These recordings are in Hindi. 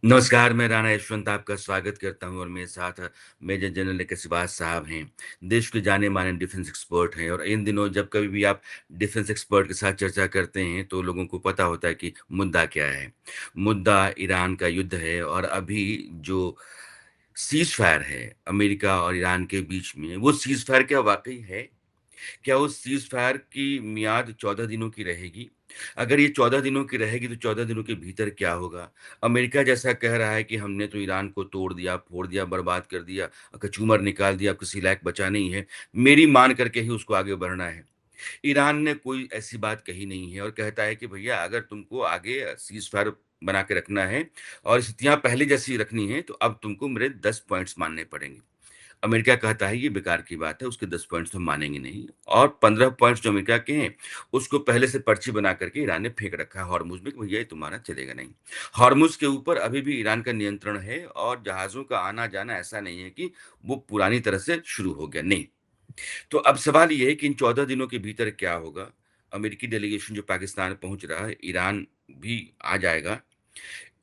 नमस्कार, मैं राणा यशवंत आपका स्वागत करता हूँ और मेरे साथ मेजर जनरल निकसबाज साहब हैं। देश के जाने-माने डिफेंस एक्सपर्ट हैं और इन दिनों जब कभी भी आप डिफेंस एक्सपर्ट के साथ चर्चा करते हैं, तो लोगों को पता होता है कि मुद्दा क्या है। मुद्दा ईरान का युद्ध है और अभी जो सीज़फायर है, अमेरिका और ईरान के बीच में, वो सीज़फायर क्या वाक़ई है? क्या उस सीज़फायर की मियाद 14 दिनों की रहेगी? अगर ये 14 दिनों की रहेगी तो 14 दिनों के भीतर क्या होगा? अमेरिका जैसा कह रहा है कि हमने तो ईरान को तोड़ दिया, फोड़ दिया, बर्बाद कर दिया, कचूमर निकाल दिया, अब किसी लायक बचा नहीं है। मेरी मान करके ही उसको आगे बढ़ना है। ईरान ने कोई ऐसी बात कही नहीं है और कहता है कि भैया अगर तुमको आगे सीज़फायर बना के रखना है और स्थितियाँ पहले जैसी रखनी है, तो अब तुमको मेरे 10 पॉइंट्स मानने पड़ेंगे। अमेरिका कहता है ये बेकार की बात है, उसके 10 पॉइंट्स हम मानेंगे नहीं और 15 पॉइंट्स जो अमेरिका के हैं, उसको पहले से पर्ची बना करके ईरान ने फेंक रखा है हॉर्मुज़ में कि भैया ये तुम्हारा चलेगा नहीं। हॉर्मुज़ के ऊपर अभी भी ईरान का नियंत्रण है और जहाज़ों का आना-जाना ऐसा नहीं है कि वो पुरानी तरह से शुरू हो गया, नहीं। तो अब सवाल ये है कि इन 14 दिनों के भीतर क्या होगा? अमेरिकी डेलीगेशन जो पाकिस्तान पहुँच रहा है, ईरान भी आ जाएगा।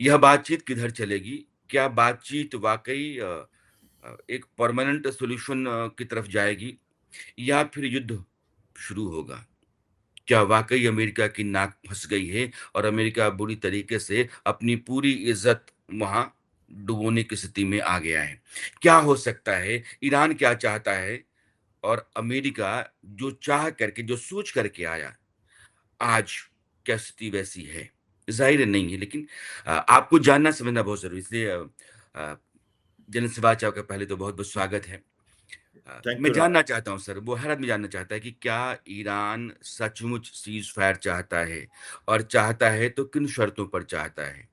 यह बातचीत किधर चलेगी? क्या बातचीत वाक़ई एक परमानेंट सॉल्यूशन की तरफ जाएगी या फिर युद्ध शुरू होगा? क्या वाक़ई अमेरिका की नाक फँस गई है और अमेरिका बुरी तरीके से अपनी पूरी इज़्ज़त वहाँ डुबोने की स्थिति में आ गया है? क्या हो सकता है? ईरान क्या चाहता है? और अमेरिका जो चाह करके, जो सोच करके आया, आज क्या स्थिति वैसी है? ज़ाहिर है नहीं है, लेकिन आपको जानना समझना बहुत ज़रूरी है, इसलिए अ, जनरल सिवाच साहब का पहले तो बहुत-बहुत स्वागत है। थैंक मैं यू राणा। जानना चाहता हूँ सर, वो हर आदमी जानना चाहता है कि क्या ईरान सचमुच सीज़फायर चाहता है? और चाहता है तो किन शर्तों पर चाहता है?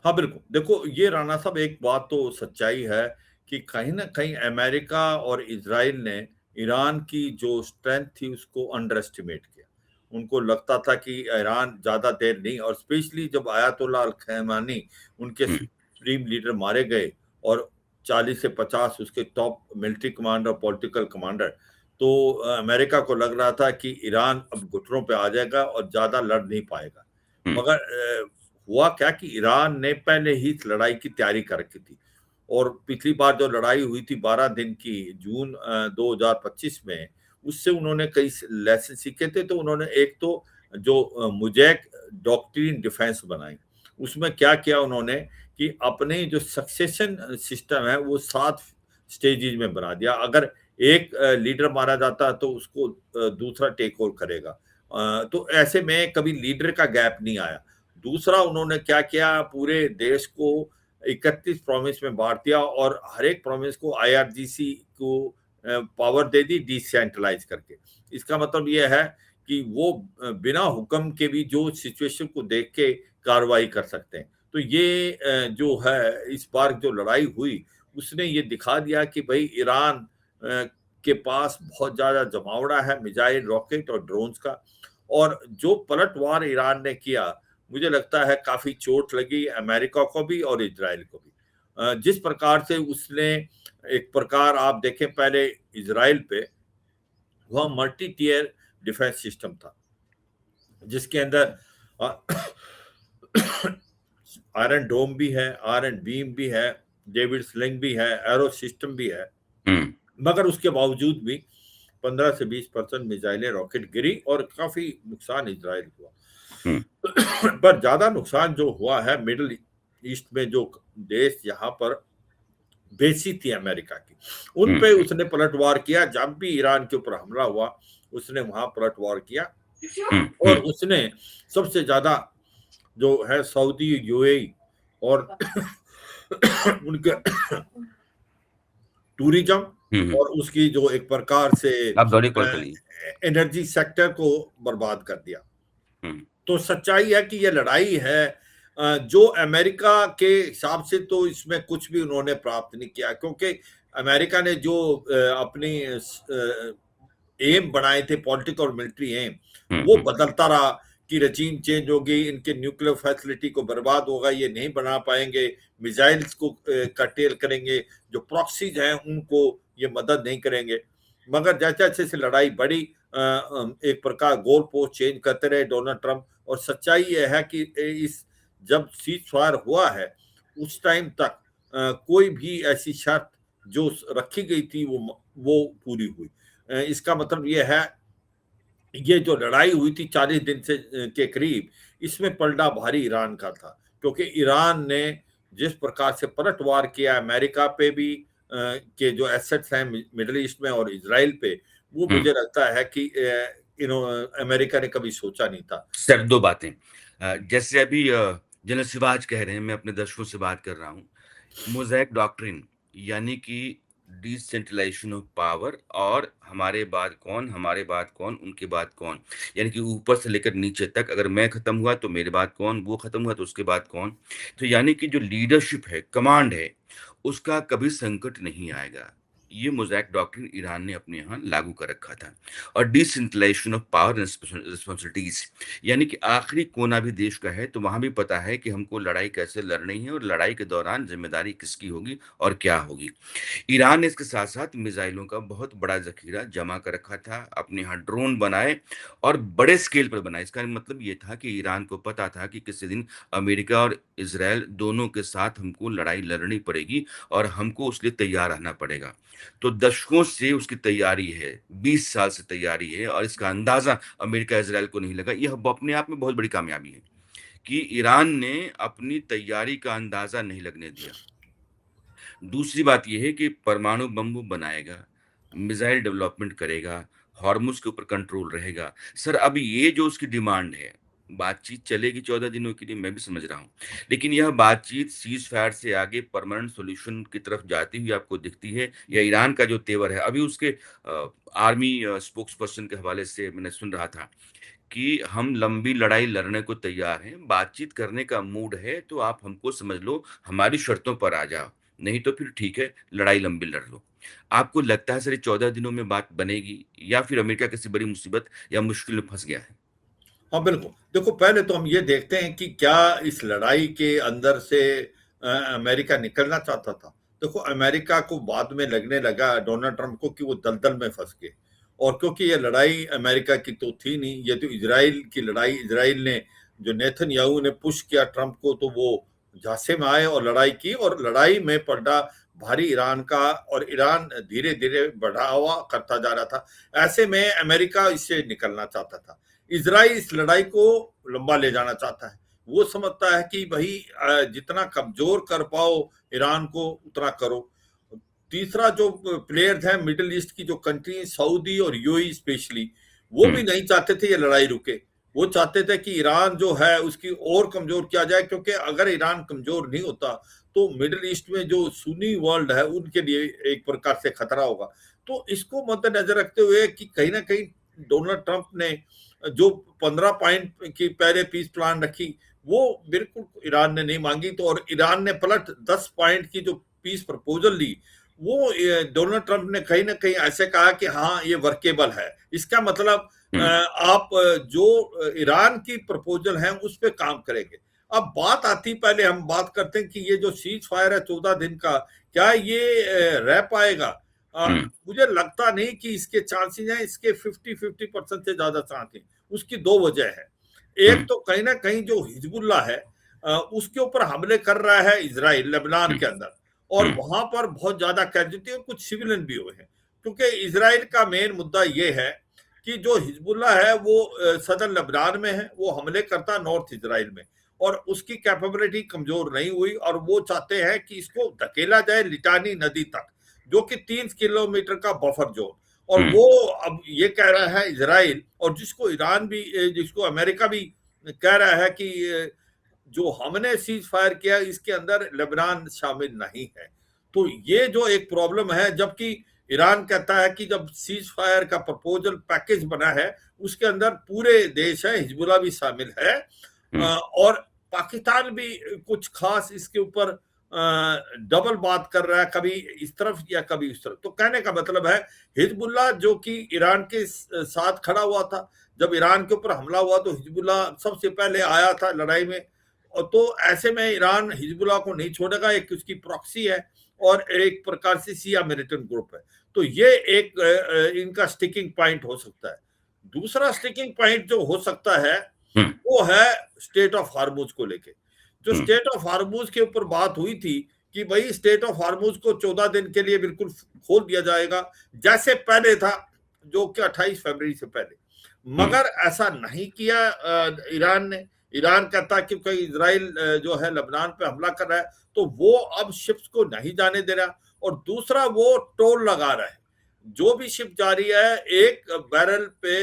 हाँ, बिल्कुल। देखो, ये राणा साहब एक बात तो सच्चाई है कि कहीं न कहीं अमेरिका और इज़राइल ने ईरान की जो स्ट्रेंथ थी उसको अंडर एस्टिमेट किया। उनको लगता था कि ईरान ज़्यादा देर नहीं, और स्पेशली जब अयातोल्लाह अल खamenei उनके हुँ, सुप्रीम लीडर मारे गए और 40 से 50 उसके top military commander, political commander, तो अमेरिका को लग रहा था कि ईरान अब घुटनों पे आ जाएगा और ज़्यादा लड़ नहीं पाएगा। हुँ, मगर हुआ क्या कि ईरान ने पहले ही इस लड़ाई की तैयारी कर रखी थी, और पिछली बार जो लड़ाई हुई थी 12 दिन की जून 2025 में, उससे उन्होंने कई लेसन सीखे थे। तो उन्होंने एक तो जो मुजैक डॉक्ट्रिन डिफेंस बनाई, उसमें क्या किया उन्होंने कि अपने जो सक्सेशन सिस्टम है वो 7 स्टेजेज में बना दिया। अगर एक लीडर मारा जाता तो उसको दूसरा टेक ओवर करेगा। तो ऐसे में कभी लीडर का गैप नहीं आया। दूसरा उन्होंने क्या किया, पूरे देश को 31 प्रोविंस में बाँट दिया और हर एक प्रोविंस को आईआरजीसी को पावर दे दी डिसेंट्रलाइज़ करके। इसका मतलब ये है कि वो बिना हुक्म के भी जो सिचुएशन को देख के कार्रवाई कर सकते हैं। तो ये जो है इस बार जो लड़ाई हुई, उसने ये दिखा दिया कि भई ईरान के पास बहुत ज़्यादा जमावड़ा है मिसाइल, रॉकेट और ड्रोन्स का। और जो पलटवार ईरान ने किया, मुझे लगता है काफ़ी चोट लगी अमेरिका को भी और इज़राइल को भी। जिस प्रकार से उसने, एक प्रकार आप देखें पहले इज़राइल पे, वह मल्टी टियर डिफेंस सिस्टम था, जिसके अंदर अ, आयरन डोम भी है, आयरन बीम भी है, डेविड स्लिंग भी है, एरो सिस्टम भी है। हुँ, मगर उसके बावजूद भी 15 से 20% मिसाइलें, रॉकेट गिरी और काफ़ी नुकसान इज़राइल हुआ। हुँ, पर ज़्यादा नुकसान जो हुआ है मिडल ईस्ट में, जो देश यहाँ पर बेसी थी अमेरिका की, उन हुँ, पे उसने पलटवार किया। जब भी ईरान के ऊपर हमला हुआ, उसने वहाँ पलटवार किया। हुँ, और हुँ, उसने सबसे ज़्यादा जो है सऊदी, यूएई और उनके टूरिज्म हुँ, हुँ। और उसकी जो एक प्रकार से आप दौड़िए कॉल कर लीजिए। एनर्जी सेक्टर को बर्बाद कर दिया। हुँ, तो सच्चाई है कि ये लड़ाई है, जो अमेरिका के हिसाब से तो इसमें कुछ भी उन्होंने प्राप्त नहीं किया, क्योंकि अमेरिका ने जो अपनी एम बनाए थे, पॉलिटिकल और मिलिट्री एम, हुँ, वो हुँ, बदलता रहा कि रजीम चेंज होगी, इनके न्यूक्लियर फैसिलिटी को बर्बाद होगा, ये नहीं बना पाएंगे, मिसाइल्स को कर्टेल करेंगे, जो प्रॉक्सीज हैं उनको ये मदद नहीं करेंगे। मगर जैसे जैसे लड़ाई बढ़ी, एक प्रकार गोल पोस्ट चेंज करते रहे डोनाल्ड ट्रंप। और सच्चाई ये है कि इस जब सीज फायर हुआ है, उस टाइम तक कोई भी ऐसी शर्त जो रखी गई थी वो पूरी हुई। इसका मतलब ये है, ये जो लड़ाई हुई थी 40 दिन से के करीब, इसमें पलड़ा भारी ईरान का था, क्योंकि ईरान ने जिस प्रकार से पलटवार किया अमेरिका पे भी के जो एसेट्स हैं मिडिल ईस्ट में और इजराइल पे, वो हम्म। मुझे लगता है कि अमेरिका ने कभी सोचा नहीं था। सर, दो बातें। जैसे अभी जनरल सिवाज कह रहे हैं, मैं अपने दर्शकों से बात कर रहा हूँ। मोज़ेक डॉक्ट्रिन, यानी कि डिसेंट्रलाइजेशन ऑफ पावर, और हमारे बाद कौन, उनके बाद कौन, यानी कि ऊपर से लेकर नीचे तक, अगर मैं खत्म हुआ तो मेरे बाद कौन, वो खत्म हुआ तो उसके बाद कौन। तो यानी कि जो लीडरशिप है, कमांड है, उसका कभी संकट नहीं आएगा। ये मोज़ेक डॉक्ट्रिन ईरान ने अपने यहाँ लागू कर रखा था। और decentralisation of power and responsibilities, यानी कि आखिरी कोना भी देश का है तो वहां भी पता है कि हमको लड़ाई कैसे लड़नी है और लड़ाई के दौरान जिम्मेदारी किसकी होगी और क्या होगी। ईरान ने इसके साथ-साथ मिसाइलों का बहुत बड़ा ज़ख़ीरा जमा कर रखा था, अपने यहाँ ड्रोन बनाए और बड़े स्केल पर बनाए। इसका मतलब ये था कि ईरान को पता था कि किसी दिन अमेरिका और इज़राइल दोनों के साथ हमको लड़ाई लड़नी पड़ेगी और हमको उसके लिए तैयार रहना पड़ेगा। तो दशकों से उसकी तैयारी है, 20 साल से तैयारी है, और इसका अंदाज़ा अमेरिका-इज़राइल को नहीं लगा। यह ब अपने आप में बहुत बड़ी कामयाबी है कि ईरान ने अपनी तैयारी का अंदाज़ा नहीं लगने दिया। दूसरी बात ये है कि परमाणु बम वो बनाएगा, मिसाइल डेवलपमेंट करेगा, हॉर्मुज़ के ऊपर कंट्रोल रहेगा। सर, अब ये जो उसकी डिमांड है, बातचीत चलेगी 14 दिनों के लिए, मैं भी समझ रहा हूँ। लेकिन यह बातचीत सीज़फायर से आगे परमानेंट सॉल्यूशन की तरफ जाती हुई आपको दिखती है, या ईरान का जो तेवर है? अभी उसके आर्मी स्पोक्स पर्सन के हवाले से मैंने सुन रहा था कि हम लंबी लड़ाई लड़ने को तैयार हैं, बातचीत करने का मूड है तो आप हमको समझ लो, हमारी शर्तों पर आ जाओ, नहीं तो फिर ठीक है, लड़ाई लंबी लड़ लो। आपको लगता है सर ये 14 दिनों में बात बनेगी, या फिर अमेरिका किसी बड़ी मुसीबत या मुश्किल में फँस गया है? हाँ, बिल्कुल। देखो, पहले तो हम ये देखते हैं कि क्या इस लड़ाई के अंदर से अमेरिका निकलना चाहता था। देखो, अमेरिका को बाद में लगने लगा डोनाल्ड ट्रंप को कि वो दलदल में फँस गए, और क्योंकि ये लड़ाई अमेरिका की तो थी नहीं, ये तो इज़राइल की लड़ाई, इज़राइल ने जो नेतन्याहू ने पुश किया ट्रंप को, तो वो झांसे में आए और लड़ाई की, और लड़ाई में पलड़ा भारी ईरान का, और ईरान धीरे-धीरे बढ़ावा करता जा रहा था। ऐसे में अमेरिका इससे निकलना चाहता था। इजराइल इस लड़ाई को लंबा ले जाना चाहता है। वो समझता है कि भाई जितना कमजोर कर पाओ ईरान को उतना करो। तीसरा जो प्लेयर्स हैं मिडिल ईस्ट की जो कंट्री, सऊदी और यूएई स्पेशली, वो हुँ, भी नहीं चाहते थे ये लड़ाई रुके। वो चाहते थे कि ईरान जो है उसकी और कमजोर किया जाए, क्योंकि अगर ईरान कमजोर नहीं होता तो मिडिल ईस्ट में जो सुन्नी वर्ल्ड है उनके लिए एक प्रकार से खतरा होगा। तो इसको मद्देनजर रखते हुए कि कहीं ना कहीं डोनाल्ड ट्रंप ने जो 15 पॉइंट की पहले पीस प्लान रखी, वो बिल्कुल ईरान ने नहीं मांगी, तो और ईरान ने पलट 10 पॉइंट की जो पीस प्रपोजल ली, वो डोनाल्ड ट्रंप ने कहीं ना कहीं ऐसे कहा कि हाँ ये वर्केबल है। इसका मतलब हुँ, आप जो ईरान की प्रपोजल है उस पर काम करेंगे। अब बात आती, पहले हम बात करते हैं कि ये जो सीज फायर है 14 दिन का, क्या ये रह पाएगा? हुँ, मुझे लगता नहीं कि इसके चांसेस हैं, इसके 50-50% से ज्यादा चांस हैं। उसकी दो वजह है। हुँ, एक तो कहीं ना कहीं जो हिजबुल्ला है उसके ऊपर हमले कर रहा है इजराइल लेबनान हुँ, के अंदर, और हुँ, वहां पर बहुत ज्यादा कैजुअल्टी और कुछ सिविलियन भी हुए हैं। क्योंकि इजराइल का मेन मुद्दा ये है कि जो हिजबुल्ला है वो सदर लेबनान में है, वो हमले करता नॉर्थ इजराइल में, और उसकी कैपेबिलिटी कमजोर नहीं हुई, और वो चाहते हैं कि इसको धकेला जाए लिटानी नदी तक, जो कि 3 किलोमीटर का बफर जोन। और हुँ, वो अब ये कह रहा है इजराइल, और जिसको ईरान भी, जिसको अमेरिका भी कह रहा है कि जो हमने सीज फायर किया इसके अंदर लेबनान शामिल नहीं है। तो ये जो एक प्रॉब्लम है, जबकि ईरान कहता है कि जब सीज फायर का प्रपोजल पैकेज बना है उसके अंदर पूरे देश है, हिजबुल्ला भी शामिल है, हुँ, और पाकिस्तान भी कुछ खास इसके ऊपर डबल बात कर रहा है, कभी इस तरफ या कभी उस तरफ। तो कहने का मतलब है, हिजबुल्ला जो कि ईरान के साथ खड़ा हुआ था, जब ईरान के ऊपर हमला हुआ तो हिजबुल्ला सबसे पहले आया था लड़ाई में, और तो ऐसे में ईरान हिजबुल्ला को नहीं छोड़ेगा। एक उसकी प्रॉक्सी है और एक प्रकार से शिया मिलिटेंट ग्रुप है। तो ये एक इनका स्टिकिंग पॉइंट हो सकता है। दूसरा स्टिकिंग पॉइंट जो हो सकता है हुँ, वो है स्टेट ऑफ हार्मुज को लेके। जो हम्म। स्टेट ऑफ हार्मूज के ऊपर बात हुई थी कि भाई स्टेट ऑफ हार्मूज को 14 दिन के लिए बिल्कुल खोल दिया जाएगा जैसे पहले था, जो कि 28 फरवरी से पहले, हम्म। मगर ऐसा नहीं किया ईरान ने। ईरान कहता कि कोई इसराइल जो है लेबनान पे हमला कर रहा है, तो वो अब शिप्स को नहीं जाने दे रहा। और दूसरा वो टोल लगा रहा है, जो भी शिप जा रही है एक बैरल पे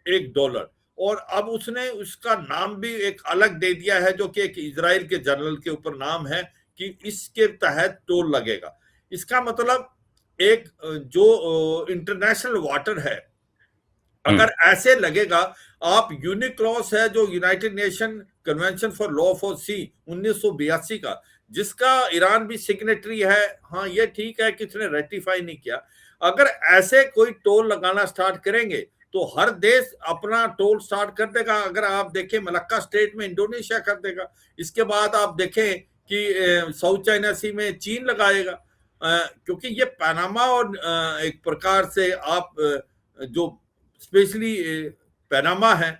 $1। और अब उसने उसका नाम भी एक अलग दे दिया है, जो कि एक इजराइल के जनरल के ऊपर नाम है कि इसके तहत टोल लगेगा। इसका मतलब एक जो इंटरनेशनल वाटर है, हम्म। अगर ऐसे लगेगा, आप यूनिक्लॉस है जो United Nation convention for law for sea 1982 का, जिसका ईरान भी सिग्नेटरी है। हाँ, ये ठीक है कि उसने रेटिफाई नहीं किया। अगर ऐसे कोई टोल लगाना स्टार्ट करेंगे तो हर देश अपना टोल स्टार्ट कर देगा। अगर आप देखें मलक्का स्टेट में इंडोनेशिया कर देगा, इसके बाद आप देखें कि साउथ चाइना सी में चीन लगाएगा, क्योंकि ये पनामा और एक प्रकार से आप जो स्पेशली पनामा है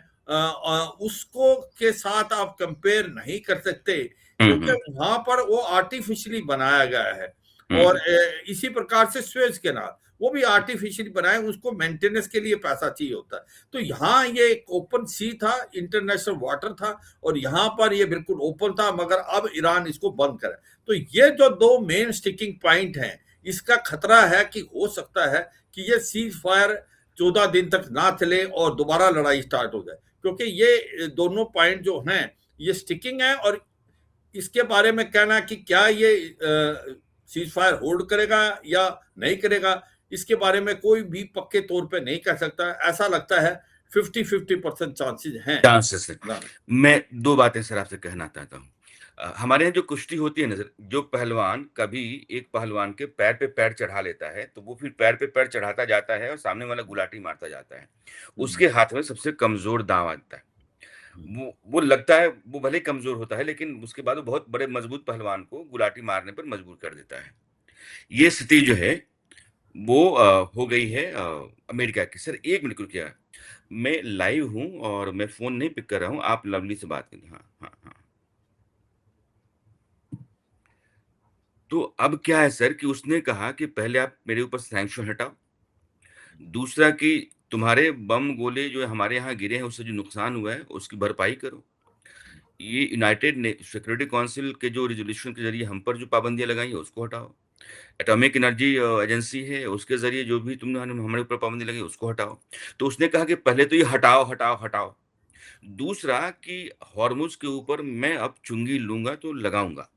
उसको के साथ आप कंपेयर नहीं कर सकते, क्योंकि हम्म। वहां पर वो आर्टिफिशियली बनाया गया है। और हम्म। इसी प्रकार से स्वेज कैनाल वो भी आर्टिफिशियली बनाए, उसको मेंटेनेंस के लिए पैसा चाहिए होता है। तो यहाँ ये एक ओपन सी था, इंटरनेशनल वाटर था, और यहाँ पर ये बिल्कुल ओपन था, मगर अब ईरान इसको बंद करे। तो ये जो दो मेन स्टिकिंग पॉइंट हैं, इसका खतरा है कि हो सकता है कि ये सीज फायर 14 दिन तक ना चले और दोबारा लड़ाई स्टार्ट हो जाए, क्योंकि ये दोनों पॉइंट जो हैं ये स्टिकिंग है। और इसके बारे में कहना कि क्या ये सीज फायर होल्ड करेगा या नहीं करेगा, इसके बारे में कोई भी पक्के तौर पे नहीं कह सकता। ऐसा लगता है 50-50% चांसेस हैं। चांसेस है। मैं दो बातें सर आपसे कहना चाहता हूँ। हमारे यहाँ जो कुश्ती होती है ना सर, जो पहलवान कभी एक पहलवान के पैर पे पैर चढ़ा लेता है, तो वो फिर पैर पे पैर चढ़ाता जाता है और सामने वाला गुलाटी मारता जाता है। उसके हाथ में सबसे कमजोर दांव आता है। वो लगता है वो भले कमजोर होता है, लेकिन उसके बाद वो बहुत बड़े मजबूत पहलवान को गुलाटी मारने पर मजबूर कर देता है। ये स्थिति जो है वो हो गई है अमेरिका की। सर 1 मिनट रुकिए, मैं लाइव हूँ और मैं फ़ोन नहीं पिक कर रहा हूँ, आप लवली से बात करिए। हाँ, हाँ, हाँ। तो अब क्या है सर कि उसने कहा कि पहले आप मेरे ऊपर सैंक्शन हटाओ, दूसरा कि तुम्हारे बम गोले जो हमारे यहाँ गिरे हैं, उससे जो नुकसान हुआ है, उसकी भरपाई करो। ये यूनाइटेड ने सिक्योरिटी काउंसिल के जो रिज़ोल्यूशन के ज़रिए हम पर जो पाबंदियाँ लगाई हैं, उसको हटाओ। एटॉमिक एनर्जी एजेंसी है, उसके ज़रिए जो भी तुमने हमारे ऊपर पाबंदी लगाई, उसको हटाओ। तो उसने कहा कि पहले तो ये हटाओ, हटाओ, हटाओ। दूसरा कि हॉर्मुज़ के ऊपर मैं अब चुंगी लूँगा तो लगाऊँगा।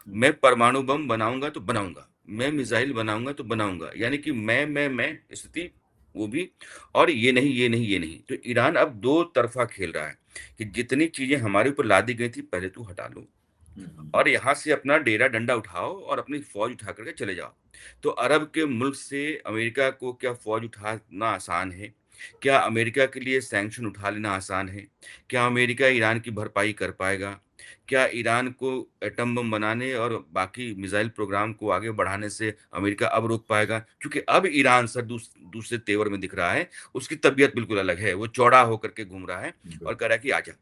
मैं परमाणु बम बनाऊँगा तो बनाऊँगा। मैं मिसाइल बनाऊँगा तो बनाऊँगा। यानी कि मैं स्थिति वो भी, और ये नहीं, ये नहीं, ये नहीं। तो ईरान अब दो तरफ़ा खेल रहा है कि जितनी चीज़ें हमारे ऊपर लादी गई थी, पहले तू हटा लो और यहाँ से अपना डेरा डंडा उठाओ और अपनी फ़ौज उठा कर के चले जाओ। तो अरब के मुल्क से अमेरिका को क्या फ़ौज उठाना आसान है? क्या अमेरिका के लिए सैंक्शन उठा लेना आसान है? क्या अमेरिका ईरान की भरपाई कर पाएगा? क्या ईरान को एटम बम बनाने और बाकी मिसाइल प्रोग्राम को आगे बढ़ाने से अमेरिका अब रोक पाएगा? क्योंकि अब ईरान सर दूसरे तेवर में दिख रहा है, उसकी तबीयत बिल्कुल अलग है, वो चौड़ा होकर के घूम रहा है और कह रहा है कि आजा।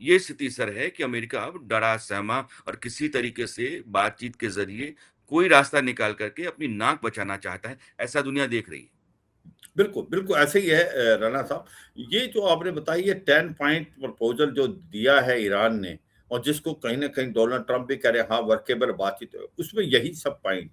ये स्थिति सर है कि अमेरिका अब डरा सहमा और किसी तरीके से बातचीत के जरिए कोई रास्ता निकाल करके अपनी नाक बचाना चाहता है, ऐसा दुनिया देख रही है। बिल्कुल, बिल्कुल ऐसे ही है राणा साहब। ये जो आपने बताई ये 10 पॉइंट प्रपोज़ल जो दिया है ईरान ने, और जिसको कहीं न कहीं डोनाल्ड ट्रंप भी कह रहे हैं हाँ, वर्केबल बातचीत है, उसमें यही सब पॉइंट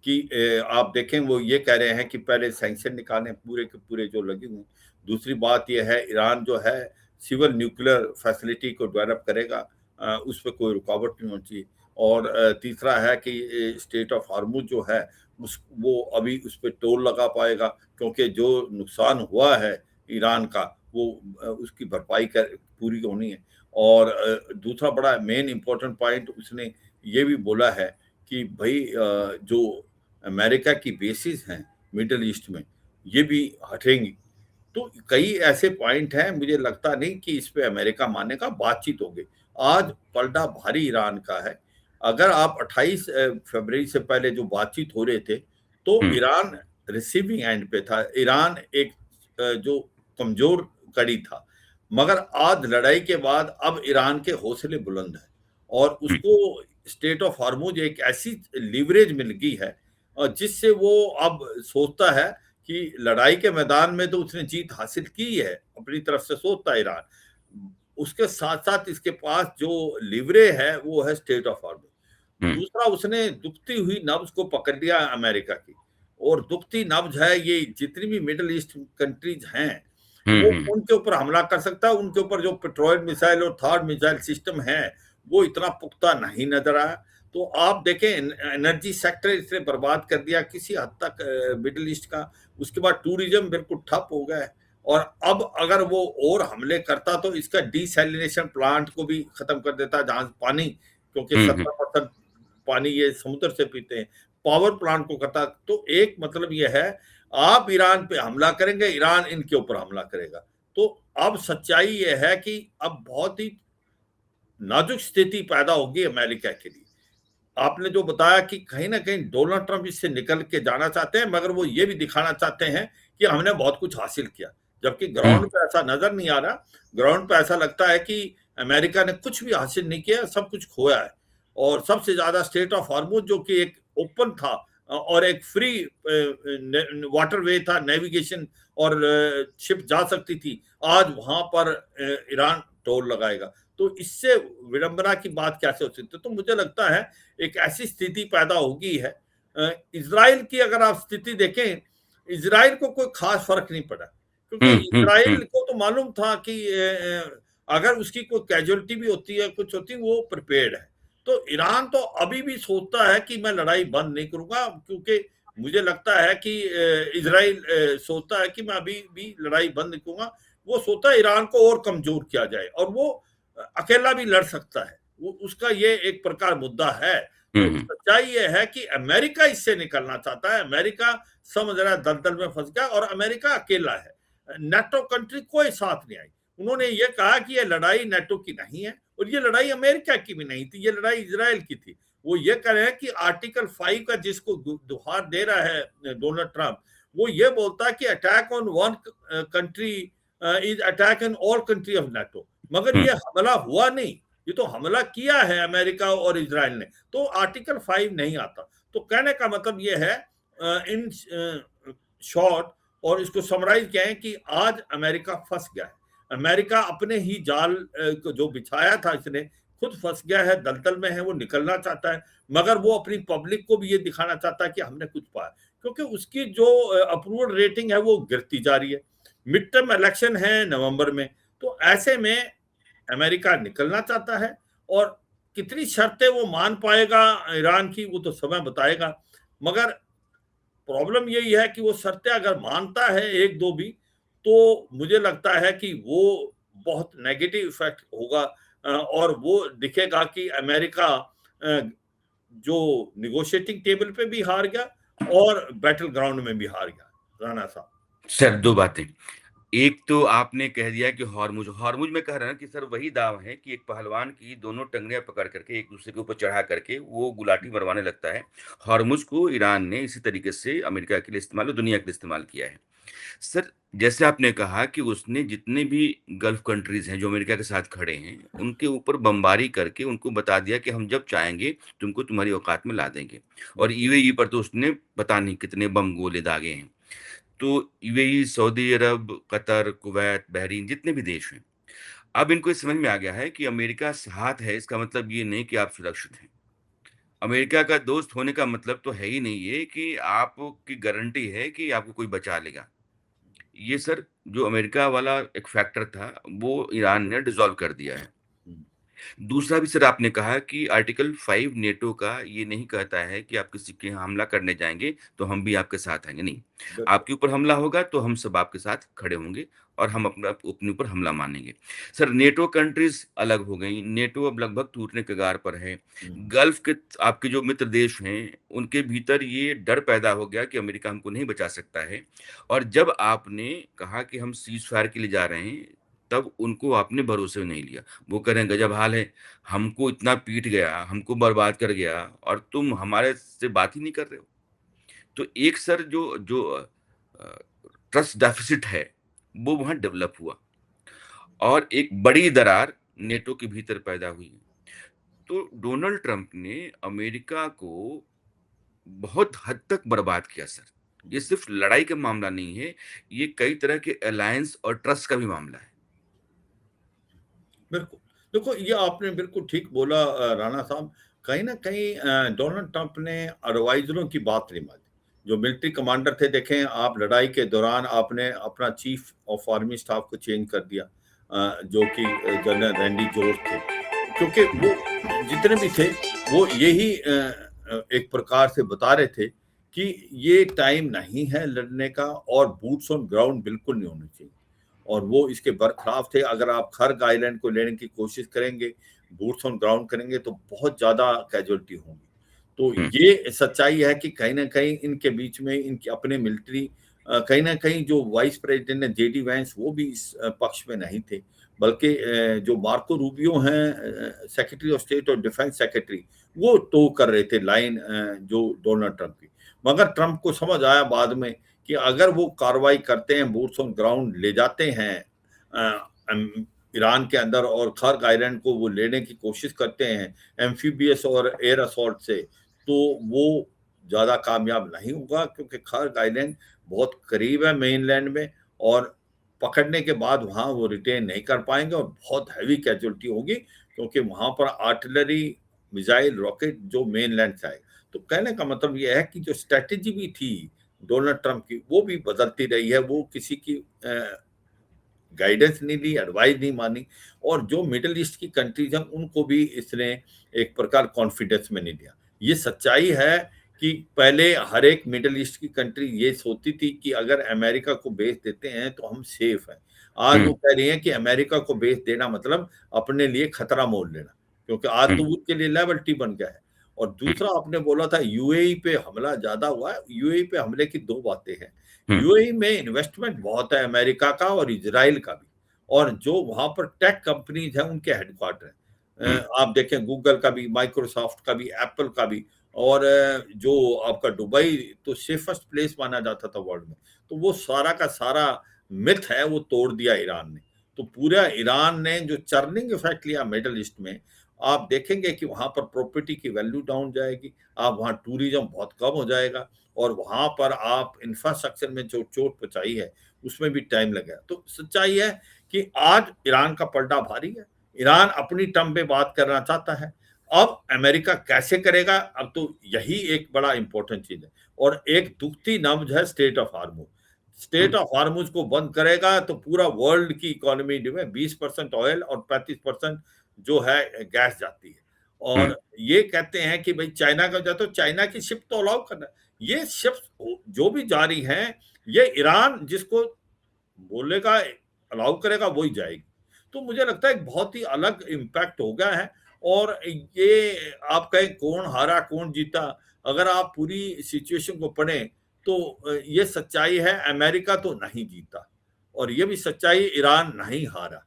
कि आप देखें वो ये कह रहे हैं कि पहले सैंक्शन निकालें पूरे के पूरे जो लगे हुए हैं। दूसरी बात ये है ईरान जो है सिविल न्यूक्लियर फैसिलिटी को डेवलप करेगा, उस पे कोई रुकावट नहीं होनी चाहिए। और तीसरा है कि स्टेट ऑफ हार्मुज़ जो है उस वो अभी उस पे टोल लगा पाएगा, क्योंकि जो नुकसान हुआ है ईरान का वो उसकी भरपाई कर पूरी होनी है। और दूसरा बड़ा मेन इम्पोर्टेंट पॉइंट उसने ये भी बोला है कि भाई जो अमेरिका की बेसिस हैं मिडल ईस्ट में ये भी हटेंगी। तो कई ऐसे पॉइंट हैं, मुझे लगता नहीं कि इस पे अमेरिका मानेगा, बातचीत होगी। आज पलड़ा भारी ईरान का है। अगर आप 28 फरवरी से पहले जो बातचीत हो रहे थे, तो हम्म। ईरान रिसीविंग एंड पे था। ईरान एक जो कमजोर कड़ी था, मगर आज लड़ाई के बाद अब ईरान के हौसले बुलंद हैं और हुँ, उसको स्टेट ऑफ हॉर्मुज एक ऐसी लीवरेज मिल गई है जिससे वो अब सोचता है कि लड़ाई के मैदान में तो उसने जीत हासिल की है, अपनी तरफ से सोचता है ईरान। उसके साथ-साथ इसके पास जो लीवरेज है वो है स्टेट ऑफ हॉर्मुज। हुँ, दूसरा, उसने दुखती हुई नब्ज को पकड़ लिया अमेरिका की, और दुखती नब्ज है ये जितनी भी मिडल ईस्ट कंट्रीज हैं, हुँ, वो हुँ, उनके ऊपर हमला कर सकता है। उनके ऊपर जो पेट्रोल मिसाइल और थर्ड मिसाइल सिस्टम है वो इतना पुख्ता नहीं नजर आया। तो आप देखें, एनर्जी सेक्टर इसने बर्बाद कर दिया किसी हद तक मिडल ईस्ट का। उसके बाद टूरिज्म बिल्कुल ठप हो गया है। और अब अगर वो और हमले करता तो इसका डिसैलिनेशन प्लांट को भी खत्म कर देता, जहां पानी, क्योंकि हुँ, हुँ, 70% पानी ये समुद्र से पीते हैं, पावर प्लांट को करता। तो एक मतलब ये है, आप ईरान पे हमला करेंगे, ईरान इनके ऊपर हमला करेगा। तो अब सच्चाई ये है कि अब बहुत ही नाजुक स्थिति पैदा होगी अमेरिका के लिए। आपने जो बताया कि कहीं ना कहीं डोनाल्ड ट्रंप इससे निकल के जाना चाहते हैं, मगर वो ये भी दिखाना चाहते हैं कि हमने बहुत कुछ हासिल किया, जबकि ग्राउंड हुँ, पे ऐसा नजर नहीं आ रहा। ग्राउंड पे ऐसा लगता है कि अमेरिका ने कुछ भी हासिल नहीं किया, सब कुछ खोया है। और सबसे ज्यादा स्टेट ऑफ हॉर्मुज, जो कि एक ओपन था और एक फ्री वाटरवे था, नेविगेशन और शिप जा सकती थी, आज वहां पर ईरान टोल लगाएगा। तो इससे विडंबना की बात कैसे हो सकती है? तो मुझे लगता है एक ऐसी स्थिति पैदा होगी है। इज़राइल की अगर आप स्थिति देखें, इज़राइल को कोई खास फर्क नहीं पड़ा, क्योंकि हुँ, हुँ, हुँ, इज़राइल को तो मालूम था कि अगर उसकी कोई कैजुअलिटी भी होती है, कुछ होती है, वो प्रिपेयर्ड है। तो ईरान तो अभी भी सोचता है कि मैं लड़ाई बंद नहीं करूंगा, क्योंकि मुझे लगता है कि इज़राइल सोचता है कि मैं अभी भी लड़ाई बंद नहीं करूंगा। वो सोचता है ईरान को और कमजोर किया जाए, और वो अकेला भी लड़ सकता है। वो उसका ये एक प्रकार मुद्दा है। हुँ, तो हुँ, सच्चाई ये है कि अमेरिका इससे निकलना चाहता है। अमेरिका समझ रहा है दलदल में फंस गया, और अमेरिका अकेला है। नेटो कंट्री कोई साथ नहीं आई। उन्होंने ये कहा कि ये लड़ाई नेटो की नहीं है, और ये लड़ाई अमेरिका की भी नहीं थी, ये लड़ाई इजराइल की थी। वो ये कह रहे हैं कि आर्टिकल 5 का जिसको दुहार दे रहा है डोनाल्ड ट्रंप, वो ये बोलता है कि attack on one country is attack on all country of NATO. मगर हुँ, ये हमला हुआ नहीं, ये तो हमला किया है अमेरिका और इजराइल ने। तो आर्टिकल 5 नहीं आता। तो कहने का मतलब ये है इन शॉर्ट, और इसको समराइज किया है कि आज अमेरिका फंस गया है। अमेरिका अपने ही जाल को जो बिछाया था इसने, खुद फंस गया है, दलदल में है, वो निकलना चाहता है। मगर वो अपनी पब्लिक को भी ये दिखाना चाहता है कि हमने कुछ पाया, क्योंकि उसकी जो अप्रूवल रेटिंग है वो गिरती जा रही है। मिड टर्म इलेक्शन है नवंबर में। तो ऐसे में अमेरिका निकलना चाहता है, और कितनी शर्तें वो मान पाएगा ईरान की, वो तो समय बताएगा। मगर प्रॉब्लम यही है कि वो शर्तें अगर मानता है एक दो भी, तो मुझे लगता है कि वो बहुत नेगेटिव इफेक्ट होगा। और वो दिखेगा कि अमेरिका जो निगोशिएटिंग टेबल पे भी हार गया और बैटल ग्राउंड में भी हार गया, राणा साहब। सर 2 बातें। एक तो आपने कह दिया कि हॉर्मुज़ हॉर्मुज़ में कह रहे हैं कि सर वही दाव है कि एक पहलवान की दोनों टंगड़ियाँ पकड़ करके एक-दूसरे के ऊपर चढ़ा करके वो गुलाटी मरवाने लगता है। हॉर्मुज़ को ईरान ने इसी तरीके से अमेरिका के लिए इस्तेमाल और दुनिया के लिए इस्तेमाल किया है। सर, जैसे आपने कहा कि उसने जितने भी गल्फ़ कंट्रीज़ हैं जो अमेरिका के साथ खड़े हैं, उनके ऊपर बमबारी करके उनको बता दिया कि हम जब चाहेंगे तुमको तुम्हारी औकात में ला देंगे। और बिल्कुल। यूएई पर तो उसने पता नहीं कितने बम गोले दागे हैं। तो यूएई, सऊदी अरब, कतर, कुवैत, बहरीन जितने भी देश हैं, अब इनको ये समझ में आ गया है कि अमेरिका साथ है इसका मतलब ये नहीं कि आप सुरक्षित हैं। अमेरिका का दोस्त होने का मतलब तो है ही नहीं ये कि आपकी गारंटी है कि आपको कोई बचा लेगा। ये सर जो अमेरिका वाला एक फैक्टर था, वो ईरान ने डिसॉल्व कर दिया है। हम्म, दूसरा भी सर आपने कहा कि आर्टिकल 5 नेटो का ये नहीं कहता है कि आप किसी के यहाँ हमला करने जाएँगे, तो हम भी आपके साथ आएँगे, नहीं। बिल्कुल। आपके ऊपर हमला होगा तो हम सब आपके साथ खड़े होंगे और हम अपने ऊपर हमला मानेंगे। सर नेटो कंट्रीज़ अलग हो गईं, नेटो अब लगभग टूटने के कगार पर है। हम्म, गल्फ़ के आपके जो मित्र देश हैं, उनके भीतर ये डर पैदा हो गया कि अमेरिका हमको नहीं बचा सकता है और जब आपने कहा कि हम सीज़-फायर के लिए जा रहे हैं, तब उनको आपने भरोसे में नहीं लिया। वो कह रहे हैं गज़ब हाल है, हमको इतना पीट गया, हमको बर्बाद कर गया और तुम हमारे से बात ही नहीं कर रहे हो। तो एक सर जो जो अ, ट्रस्ट डेफ़िसिट है, वो वहाँ डेवलप हुआ और एक बड़ी दरार नेटो के भीतर पैदा हुई। तो डोनाल्ड ट्रंप ने अमेरिका को बहुत हद तक बर्बाद किया सर। ये सिर्फ लड़ाई का मामला नहीं है, ये कई तरह के अलायंस और ट्रस्ट का भी मामला है। बिल्कुल। देखो, ये आपने बिल्कुल ठीक बोला राणा साहब। कहीं न कहीं डोनाल्ड ट्रंप ने एडवाइज़रों की बात नहीं मानी। जो मिलिट्री कमांडर थे, देखें आप, लड़ाई के दौरान आपने अपना चीफ ऑफ आर्मी स्टाफ को चेंज कर दिया, जो कि जनरल रैंडी जॉर्ज थे। क्योंकि हुँ, वो जितने भी थे, वो यही एक प्रकार से बता रहे थे कि ये टाइम नहीं है लड़ने का और बूट्स ऑन ग्राउंड बिल्कुल नहीं होने चाहिए। और वो इसके बरखिलाफ थे। अगर आप खर्ग आइलैंड को लेने की कोशिश करेंगे, बूट्स ऑन ग्राउंड करेंगे, तो बहुत ज़्यादा कैजुअल्टी होंगी। तो हुँ, ये सच्चाई है कि कहीं न कहीं इनके बीच में इनके अपने मिलिट्री, कहीं न कहीं जो वाइस प्रेज़िडेंट है जेडी वैंस, वो भी इस पक्ष में नहीं थे। बल्कि जो मार्को रूबियो हैं, सेक्रेटरी ऑफ स्टेट और डिफेंस सेक्रेटरी, वो टो कर रहे थे लाइन, जो डोनाल्ड ट्रंप की। मगर ट्रंप को समझ आया बाद में कि अगर वो कार्रवाई करते हैं, बूट्स ऑन ग्राउंड ले जाते हैं ईरान के अंदर और खर्ग आइलैंड को वो लेने की कोशिश करते हैं एम्फीबियस और एयर असॉल्ट से, तो वो ज़्यादा कामयाब नहीं होगा, क्योंकि खर्ग आइलैंड बहुत करीब है मेनलैंड में, और पकड़ने के बाद वहाँ वो रिटेन नहीं कर पाएंगे और बहुत हैवी कैजुअल्टी होगी, क्योंकि वहाँ पर आर्टिलरी, मिसाइल, रॉकेट जो मेनलैंड से आएगा। तो कहने का मतलब ये है कि जो स्ट्रैटेजी भी थी डोनाल्ड ट्रंप की, वो भी बदलती रही है। वो किसी की गाइडेंस नहीं ली, एडवाइस नहीं मानी, और जो मिडल ईस्ट की कंट्रीज हैं उनको भी इसने एक प्रकार कॉन्फिडेंस में नहीं दिया। ये सच्चाई है कि पहले हर एक मिडल ईस्ट की कंट्री ये सोचती थी कि अगर अमेरिका को बेच देते हैं तो हम सेफ हैं। आज हुँ, वो कह रही हैं कि अमेरिका को बेच देना मतलब अपने लिए खतरा मोल लेना, क्योंकि आज हुँ, तो उसके लिए लायबिलिटी बन गया है। और हुँ, दूसरा, आपने बोला था यूएई पे हमला ज्यादा हुआ है। यूएई पे हमले की दो बातें हैं। हुँ, यूएई में इन्वेस्टमेंट बहुत है, अमेरिका का और इजराइल का भी। और जो वहां पर टेक कंपनीज हैं उनके हेडक्वार्टर हैं, हुँ, आप देखें गूगल का भी, माइक्रोसॉफ्ट का भी, एप्पल का भी। और जो आपका दुबई तो सेफेस्ट प्लेस माना जाता था वर्ल्ड में, तो वो सारा का सारा मिथ है वो तोड़ दिया ईरान ने। तो पूरा ईरान ने जो चर्निंग इफेक्ट लिया मिडल ईस्ट में, आप देखेंगे कि वहां पर प्रॉपर्टी की वैल्यू डाउन जाएगी, आप वहां टूरिज्म बहुत कम हो जाएगा, और वहां पर आप इंफ्रास्ट्रक्चर में जो चोट पहुंचाई है उसमें भी टाइम लगेगा। तो सच्चाई है कि आज ईरान का पलड़ा भारी है। ईरान अपनी टर्म पे बात करना चाहता है। अब अमेरिका कैसे करेगा, अब तो यही एक बड़ा इंपॉर्टेंट चीज है। और एक दुखती नब्ज है state of Hormuz. Hmm, state of Hormuz को बंद करेगा तो पूरा वर्ल्ड की इकोनॉमी जो है 20% ऑयल और 35% जो है गैस जाती है। हुँ, और ये कहते हैं कि भाई चाइना का जाए तो चाइना की शिप तो अलाउ करना है। ये शिप्स जो भी जा रही हैं, ये ईरान जिसको बोलेगा, अलाउ करेगा, वही जाएगी। तो मुझे लगता है एक बहुत ही अलग इम्पैक्ट हो गया है। और ये आप कहें कौन हारा कौन जीता, अगर आप पूरी सिचुएशन को पढ़ें तो ये सच्चाई है अमेरिका तो नहीं जीता, और ये भी सच्चाई ईरान नहीं हारा।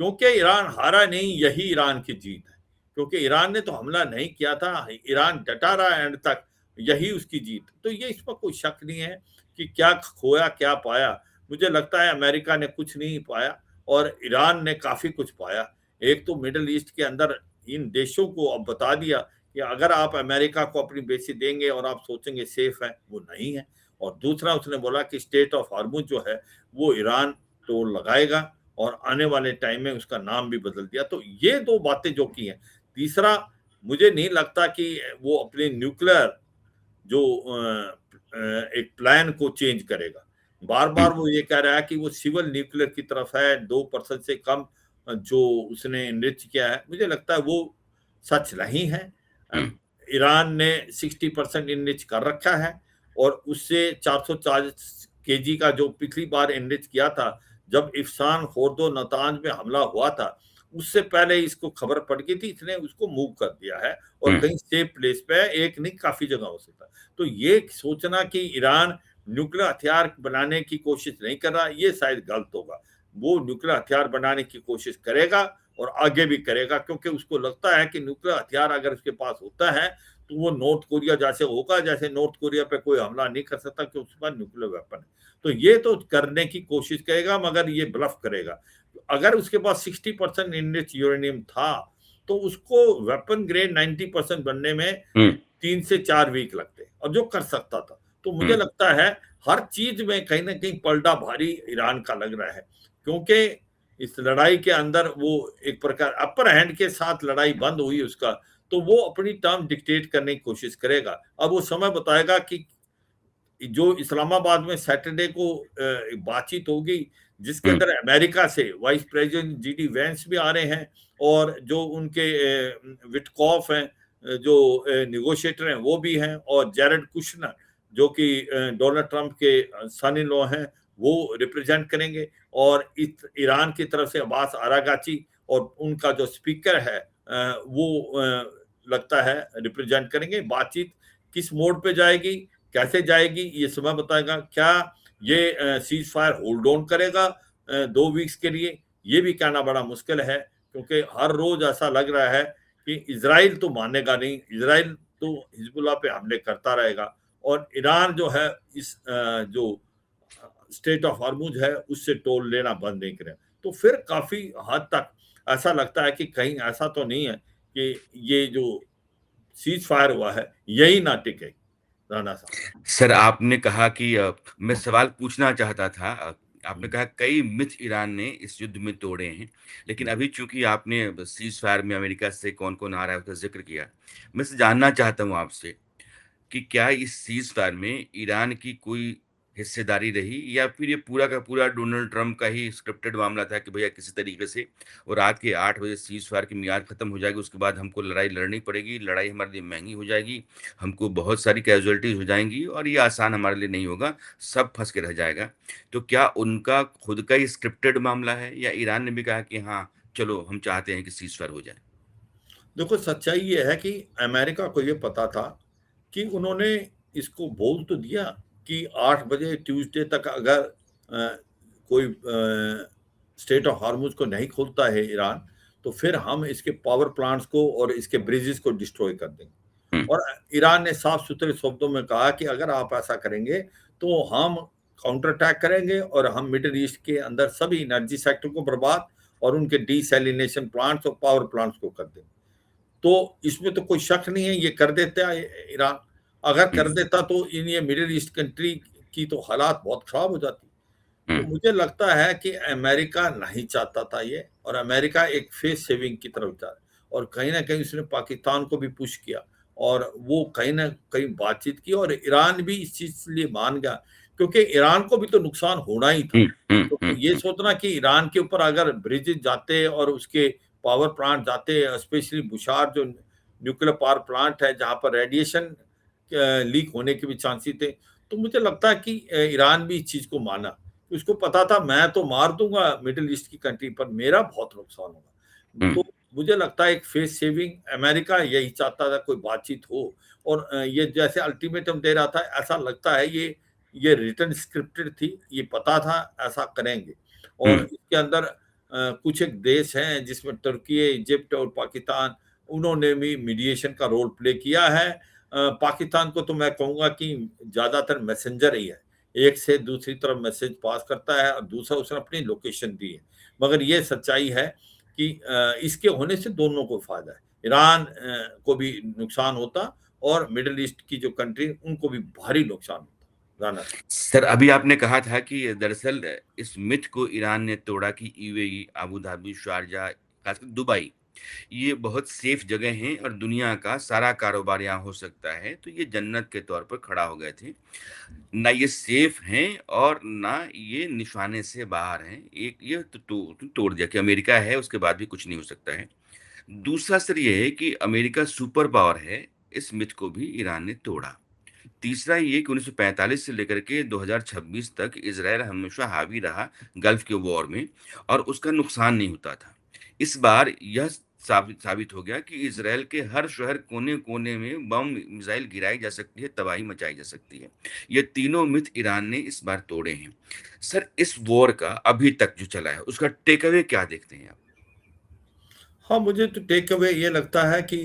क्योंकि ईरान हारा नहीं, यही ईरान की जीत है। क्योंकि ईरान ने तो हमला नहीं किया था, ईरान डटा रहा एंड तक, यही उसकी जीत। तो ये इस पर कोई शक नहीं है कि क्या खोया क्या पाया। मुझे लगता है अमेरिका ने कुछ नहीं पाया और ईरान ने काफी कुछ पाया। एक तो मिडिल ईस्ट के अंदर इन देशों को अब बता दिया कि अगर आप अमेरिका को अपनी बेसी देंगे और आप सोचेंगे सेफ है, वो नहीं है। और दूसरा, उसने बोला कि स्टेट ऑफ हार्मुज जो है वो ईरान टोल लगाएगा, और आने वाले टाइम में उसका नाम भी बदल दिया। तो ये दो बातें जो की हैं। तीसरा, मुझे नहीं लगता कि वो अपने न्यूक्लियर जो एक प्लान को चेंज करेगा। बार हुँ, बार वो ये कह रहा है कि वो सिविल न्यूक्लियर की तरफ है, 2% से कम जो उसने इनरिच किया है। मुझे लगता है वो सच नहीं है। हुँ, ईरान ने 60% इनरिच कर रखा है, और उससे 440 केजी का जो पिछली बार इनरिच किया था, जब इफ्सान खोर्दो नतांज में हमला हुआ था, उससे पहले इसको खबर पड़ गई थी, इसने उसको मूव कर दिया है, और हुँ, कहीं सेफ प्लेस पे है, एक नहीं काफी जगह हो सकता है। तो ये सोचना कि ईरान न्यूक्लियर हथियार बनाने की कोशिश नहीं कर रहा, ये शायद गलत होगा। वो न्यूक्लियर हथियार बनाने की कोशिश करेगा, और आगे भी करेगा, क्योंकि उसको लगता है कि न्यूक्लियर हथियार अगर उसके पास होता है तो वो नॉर्थ कोरिया जैसे होगा, जैसे नॉर्थ कोरिया पे कोई हमला नहीं कर सकता क्योंकि उसके पास न्यूक्लियर वेपन है। तो ये तो करने की कोशिश करेगा, मगर ये ब्लफ करेगा। अगर उसके पास 60% इनरिच यूरेनियम था, तो उसको वेपन ग्रेड 90% बनने में 3 से 4 वीक लगते और जो कर सकता था। तो मुझे लगता है हर चीज में कहीं ना कहीं पलड़ा भारी ईरान का लग रहा है, क्योंकि इस लड़ाई के अंदर वो एक प्रकार अपर हैंड के साथ लड़ाई बंद हुई उसका, तो वो अपनी टर्म डिक्टेट करने की कोशिश करेगा। अब वो समय बताएगा कि जो इस्लामाबाद में सैटरडे को बातचीत होगी, जिसके अंदर अमेरिका से वाइस प्रेसिडेंट जीडी वेंस भी आ रहे हैं, और जो उनके विटकॉफ हैं, जो निगोशिएटर हैं वो भी हैं, और जेरेड कुशनर जो कि डोनाल्ड ट्रंप के सन इन लॉ हैं, वो रिप्रेजेंट करेंगे, और ईरान की तरफ से अब्बास आरागाची और उनका जो स्पीकर है वो लगता है रिप्रेजेंट करेंगे। बातचीत किस मोड पे जाएगी, कैसे जाएगी, ये समय बताएगा। क्या ये सीज फायर होल्ड ऑन करेगा 2 वीक्स के लिए, ये भी कहना बड़ा मुश्किल है, क्योंकि हर रोज ऐसा लग रहा है कि इजराइल तो मानेगा नहीं, इजराइल तो हिजबुल्लाह पे हमले करता रहेगा, और ईरान जो है इस जो स्टेट ऑफ हॉर्मुज है उससे टोल लेना बंद नहीं करें। तो फिर काफी हद तक ऐसा लगता है कि कहीं ऐसा तो नहीं है कि ये जो सीज फायर हुआ है यही ना टिके, राणा साहब। सर, आपने कहा कि मैं सवाल पूछना चाहता था। आपने कहा कई मिथ ईरान ने इस युद्ध में तोड़े हैं, लेकिन अभी चूंकि आपने सीज फायर में अमेरिका से कौन कौन आ रहा है उसका जिक्र किया, मैं से जानना चाहता हूं आपसे कि क्या इस सीज फायर में ईरान की कोई हिस्सेदारी रही, या फिर ये पूरा का पूरा डोनाल्ड ट्रंप का ही स्क्रिप्टेड मामला था कि भैया किसी तरीके से वो रात के 8 बजे सीज फायर की मियाद खत्म हो जाएगी, उसके बाद हमको लड़ाई लड़नी पड़ेगी, लड़ाई हमारे लिए महंगी हो जाएगी, हमको बहुत सारी कैजुअलिटीज हो जाएंगी और ये आसान हमारे लिए नहीं होगा, सब फंस के रह जाएगा। तो क्या उनका खुद का ही स्क्रिप्टेड मामला है, या ईरान ने भी कहा कि हाँ चलो हम चाहते हैं कि सीज फायर हो जाए? देखो, सच्चाई ये है कि अमेरिका को ये पता था कि उन्होंने इसको बोल तो दिया कि 8 बजे ट्यूसडे तक अगर कोई स्टेट ऑफ हार्मुज को नहीं खोलता है ईरान, तो फिर हम इसके पावर प्लांट्स को और इसके ब्रिजेस को डिस्ट्रॉय कर देंगे। हम्म। और ईरान ने साफ सुथरे शब्दों में कहा कि अगर आप ऐसा करेंगे तो हम काउंटर अटैक करेंगे, और हम मिडिल ईस्ट के अंदर सभी एनर्जी सेक्टर को बर्बाद और उनके डीसैलिनेशन प्लांट्स और पावर प्लांट्स को कर देंगे। तो इसमें तो कोई शक नहीं है, ये कर देता है ईरान। अगर कर हम्म। देता तो इन ये मिडिल ईस्ट कंट्री की तो हालात बहुत खराब हो जाती। तो हम्म। मुझे लगता है कि अमेरिका नहीं चाहता था ये, और अमेरिका एक फेस सेविंग की तरफ जा रहा है, और कहीं ना कहीं उसने पाकिस्तान को भी पुश किया, और वो कहीं ना कहीं बातचीत की, और ईरान भी इस चीज के लिए मान गया, क्योंकि ईरान को भी तो नुकसान होना ही था। हम्म। हम्म। तो ये सोचना कि ईरान के ऊपर अगर ब्रिजेस जाते और उसके पावर प्लांट जाते, स्पेशली बुशार जो न्यूक्लियर पावर प्लांट है जहां पर रेडिएशन लीक होने के भी चांसेस थे, तो मुझे लगता है कि ईरान भी इस चीज को माना। उसको पता था मैं तो मार दूंगा मिडिल ईस्ट की कंट्री पर, मेरा बहुत नुकसान होगा। हम्म। तो मुझे लगता है एक फेस सेविंग, अमेरिका यही चाहता था कोई बातचीत हो, और ये जैसे अल्टीमेटम दे रहा था, ऐसा लगता है ये रिटर्न स्क्रिप्टेड थी, ये पता था ऐसा करेंगे। और हम्म। इसके अंदर कुछ एक देश हैं जिसमें तुर्की, इजिप्ट और पाकिस्तान, उन्होंने भी मीडिएशन का रोल प्ले किया है। पाकिस्तान को तो मैं कहूंगा कि ज्यादातर मैसेंजर ही है, एक से दूसरी तरफ मैसेज पास करता है, और दूसरा उसने अपनी लोकेशन दी है। मगर ये सच्चाई है कि इसके होने से दोनों को फायदा है, ईरान को भी नुकसान होता, और मिडिल ईस्ट की जो कंट्री उनको भी भारी नुकसान होता। राना साहब। सर, अभी आपने कहा था कि दरअसल इस मिथ को ईरान ने तोड़ा कि यूएई, अबू धाबी, शारजा, खासकर दुबई, ये बहुत सेफ जगह हैं और दुनिया का सारा कारोबार यहाँ हो सकता है, तो ये जन्नत के तौर पर खड़ा हो गए थे। ना ये सेफ हैं और ना ये निशाने से बाहर हैं। एक ये तो तोड़ दिया कि अमेरिका है, उसके बाद भी कुछ नहीं हो सकता है। दूसरा सर ये है कि अमेरिका सुपर पावर है, इस मिथ को भी ईरान ने तोड़ा। तीसरा ये कि 1945 से लेकर के 2026 तक इज़राइल हमेशा हावी रहा गल्फ के वॉर में, और उसका नुकसान नहीं होता था। इस बार यह साबित हो गया कि इज़राइल के हर शहर कोने-कोने में बम मिसाइल गिराई जा सकती है, तबाही मचाई जा सकती है। ये तीनों मिथ ईरान ने इस बार तोड़े हैं। सर, इस वॉर का अभी तक जो चला है, उसका टेक अवे क्या देखते हैं आप? हाँ, मुझे तो टेक अवे ये लगता है कि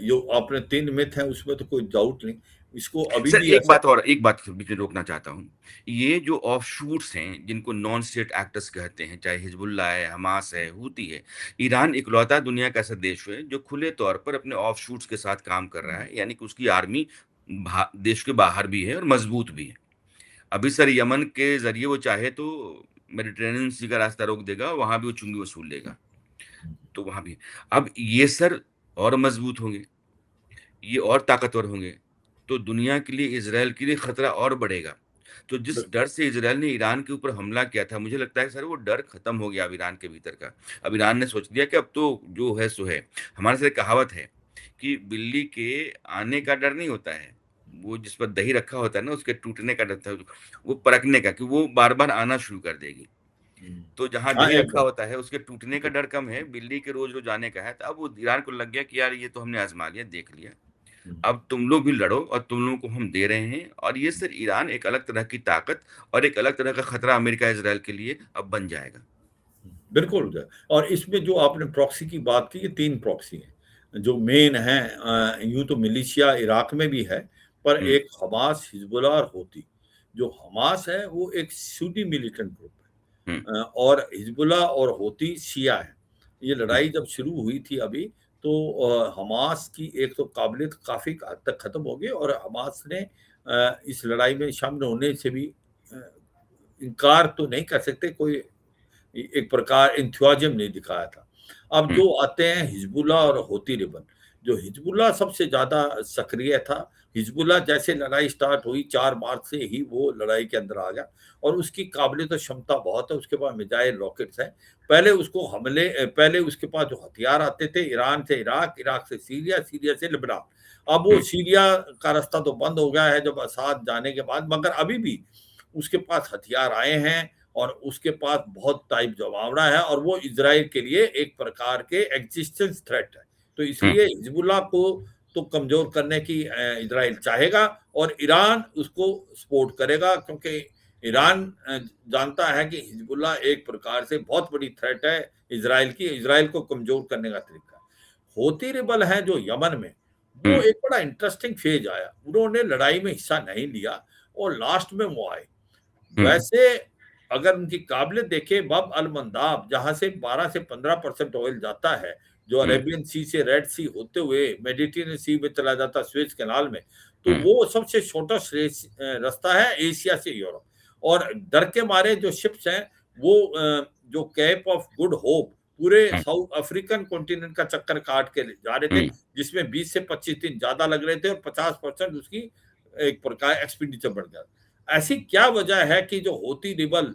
जो आपने 3 मिथ हैं उसमें तो कोई डाउट नहीं। इसको अभी सर भी ऐसा। एक बात बीच में रोकना चाहता हूँ। ये जो ऑफशूट्स हैं, जिनको नॉन स्टेट एक्टर्स कहते हैं, चाहे हिजबुल्लाह है, हमास है, हूती है, ईरान इकलौता दुनिया का ऐसा देश है जो खुले तौर पर अपने ऑफशूट्स के साथ काम कर रहा है, यानी कि उसकी आर्मी देश के बाहर भी है और मजबूत भी है। अभी सर यमन के जरिए वो चाहे तो मेडिटेरेनियन सी का रास्ता रोक देगा, वहां भी वो चुंगी वसूल लेगा, तो वहां भी। अब ये सर और मजबूत होंगे, ये और ताकतवर होंगे, तो दुनिया के लिए, इज़राइल के लिए खतरा और बढ़ेगा। तो जिस डर से इज़राइल ने ईरान के ऊपर हमला किया था, मुझे लगता है सर वो डर खत्म हो गया अब ईरान के भीतर का। अब ईरान ने सोच लिया कि अब तो जो है सो है। हमारे साथ एक कहावत है कि बिल्ली के आने का डर नहीं होता है, वो जिस पर दही रखा होता है ना, उसके टूटने का डर था, वो परखने का, कि वो बार-बार आना शुरू कर देगी। तो जहाँ हाँ, दही एक रखा होता है, उसके टूटने का डर कम है, बिल्ली के रोज़-रोज़ आने का है। तो अब वो ईरान को लग गया कि यार ये तो हमने आज़मा लिया, देख लिया। अब तुम लोग भी लड़ो और तुम लोगों को हम दे रहे हैं, और ये सिर्फ ईरान एक अलग तरह की ताकत और एक अलग तरह का खतरा अमेरिका इजराइल के लिए अब बन जाएगा। बिल्कुल। और इसमें जो आपने प्रॉक्सी की बात की, ये 3 प्रॉक्सी हैं, जो मेन हैं। यूँ तो मिलिशिया इराक में भी है, पर हम्म। एक हमास, हिज़्बुल्लाह और हूती। जो हमास है, वो एक सुन्नी मिलिटेंट ग्रुप हम्म। है, और हिज़्बुल्लाह और हूती शिया है। ये हम्म। लड़ाई जब शुरू हुई थी अभी, तो हमास की एक तो काबिलियत काफ़ी हद तक खत्म हो गई, और हमास ने इस लड़ाई में शामिल होने से भी अ, इनकार तो नहीं कर सकते, कोई एक प्रकार एंथुसियाज्म नहीं दिखाया था। अब हम्म। जो आते हैं हिजबुल्लाह और हूती रिबन, जो हिजबुल्लाह सबसे ज़्यादा सक्रिय था। हिजबुल्लाह जैसे लड़ाई स्टार्ट हुई 4 मार्च से ही वो लड़ाई के अंदर आ गया, और उसकी काबिलियत और क्षमता बहुत है, उसके पास मिसाइल, रॉकेट्स हैं। पहले उसके पास जो हथियार आते थे ईरान से इराक, इराक से सीरिया, सीरिया से लेबनान। अब वो हम्म। सीरिया का रास्ता तो बंद हो गया है जब असाद जाने के बाद, मगर अभी भी उसके पास हथियार आए हैं, और उसके पास बहुत टाइप जमावड़ा है, और वो इज़राइल के लिए एक प्रकार के एक्जिस्टेंस थ्रेट है। तो हम्म। इसलिए हिजबुल्लाह को तो कमज़ोर करने की इज़राइल चाहेगा, और ईरान उसको सपोर्ट करेगा, क्योंकि ईरान जानता है कि हिजबुल्लाह एक प्रकार से बहुत बड़ी थ्रेट है इज़राइल की, इज़राइल को कमज़ोर करने का तरीका। हूती रिबल हैं जो यमन में, वो हम्म। एक बड़ा इंटरेस्टिंग फेज आया। उन्होंने लड़ाई में हिस्सा नहीं लिया, और लास्ट में वो आए। हम्म। वैसे अगर उनकी काबिलियत देखें, बब अल मंदाब, जहाँ से 12 से 15% ऑयल जाता है, जो हम्म। अरेबियन सी से रेड सी होते हुए मेडिटेरियन सी में चला जाता है, स्वेज कैनाल में, तो हम्म। वो सबसे छोटा रास्ता है एशिया से यूरोप। और डर के मारे जो शिप्स हैं, वो जो केप ऑफ गुड होप पूरे हम्म। साउथ अफ्रीकन कॉन्टिनेंट का चक्कर काट के जा रहे थे, हम्म। जिसमें 20 से 25 दिन ज्यादा लग रहे थे, और 50% उसकी एक प्रकार एक्सपेंडिचर बढ़ गया। ऐसी क्या वजह है कि जो हूती रिबल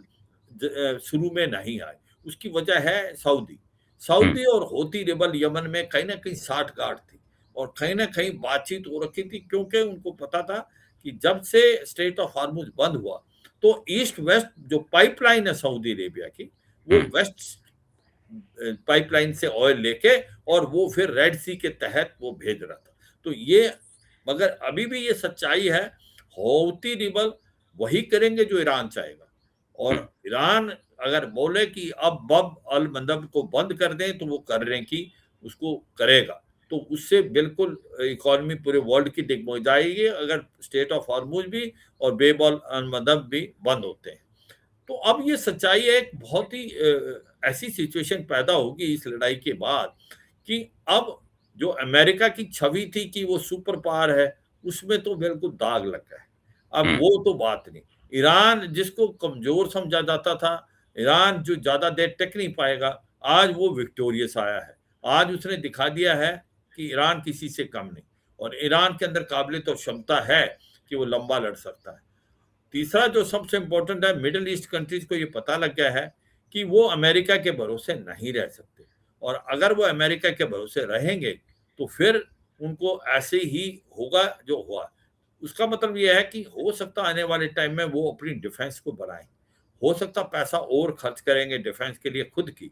शुरू में नहीं आए? उसकी वजह है सऊदी। हम्म। सऊदी और हूती रिबल यमन में कहीं न कहीं साठगांठ थी, और कहीं न कहीं बातचीत हो रखी थी, क्योंकि उनको पता था कि जब से स्ट्रेट ऑफ हॉर्मुज़ बंद हुआ, तो ईस्ट वेस्ट जो पाइपलाइन है सऊदी अरेबिया की, वो हम्म। वेस्ट पाइपलाइन से ऑयल लेके, और वो फिर रेड सी के तहत वो भेज रहा था। तो ये, मगर अभी भी ये सच्चाई है, हौती रिबल वही करेंगे जो ईरान चाहेगा। हम्म। और ईरान अगर बोले कि अब बब अल मंदब को बंद कर दें, तो वो करने की उसको करेगा। तो उससे बिल्कुल इकोनॉमी पूरे वर्ल्ड की डिगमो जाएगी, अगर स्टेट ऑफ हॉर्मुज भी और बेब अल मंदब भी बंद होते हैं। तो अब ये सच्चाई है, एक बहुत ही ऐसी सिचुएशन पैदा होगी इस लड़ाई के बाद, कि अब जो अमेरिका की छवि थी कि वो सुपर पावर है, उसमें तो बिल्कुल दाग लग गया है। अब हम्म। वो तो बात नहीं। ईरान जिसको कमजोर समझा जाता था, ईरान जो ज्यादा देर टिक नहीं पाएगा, आज वो विक्टोरियस आया है। आज उसने दिखा दिया है कि ईरान किसी से कम नहीं, और ईरान के अंदर काबिलियत और क्षमता है कि वो लंबा लड़ सकता है। तीसरा जो सबसे इम्पोर्टेंट है, मिडिल ईस्ट कंट्रीज को ये पता लग गया है कि वो अमेरिका के भरोसे नहीं रह सकते, और अगर वो अमेरिका के भरोसे रहेंगे, तो फिर उनको ऐसे ही होगा जो हुआ। उसका मतलब ये है कि हो सकता आने वाले टाइम में वो अपनी डिफेंस को बढ़ाएं, हो सकता पैसा और खर्च करेंगे डिफेंस के लिए खुद की,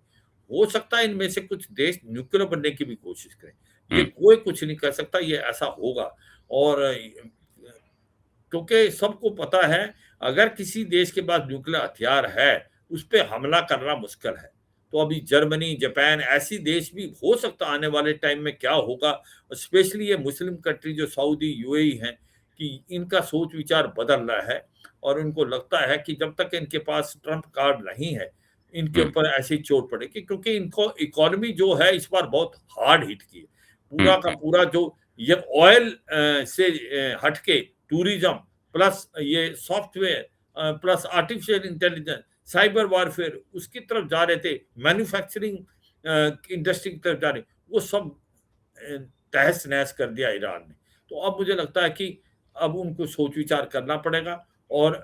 हो सकता है इनमें से कुछ देश न्यूक्लियर बनने की भी कोशिश करें। ये हम्म। कोई कुछ नहीं कर सकता, ये ऐसा होगा। और क्योंकि सबको पता है, अगर किसी देश के पास न्यूक्लियर हथियार है, उस पे हमला करना मुश्किल है। तो अभी जर्मनी, जापान ऐसी देश भी हो सकता आने वाले टाइम में क्या होगा, स्पेशली ये मुस्लिम कंट्री जो सऊदी, यूएई हैं, कि इनका सोच विचार बदल रहा है और उनको लगता है कि जब तक इनके पास ट्रम्प कार्ड नहीं है, इनके हम्म, ऊपर ऐसी चोट पड़ेगी, क्योंकि इनको इकोनॉमी जो है इस बार बहुत हार्ड हिट की है। हम्म, पूरा का पूरा जो ये ऑयल से हटके टूरिज्म प्लस ये software plus artificial intelligence, cyber warfare उसकी तरफ जा रहे थे, मैन्युफैक्चरिंग इंडस्ट्री की तरफ जा रहे, वो सब तहस नहस कर दिया ईरान ने। तो अब मुझे लगता है कि अब उनको सोच विचार करना पड़ेगा और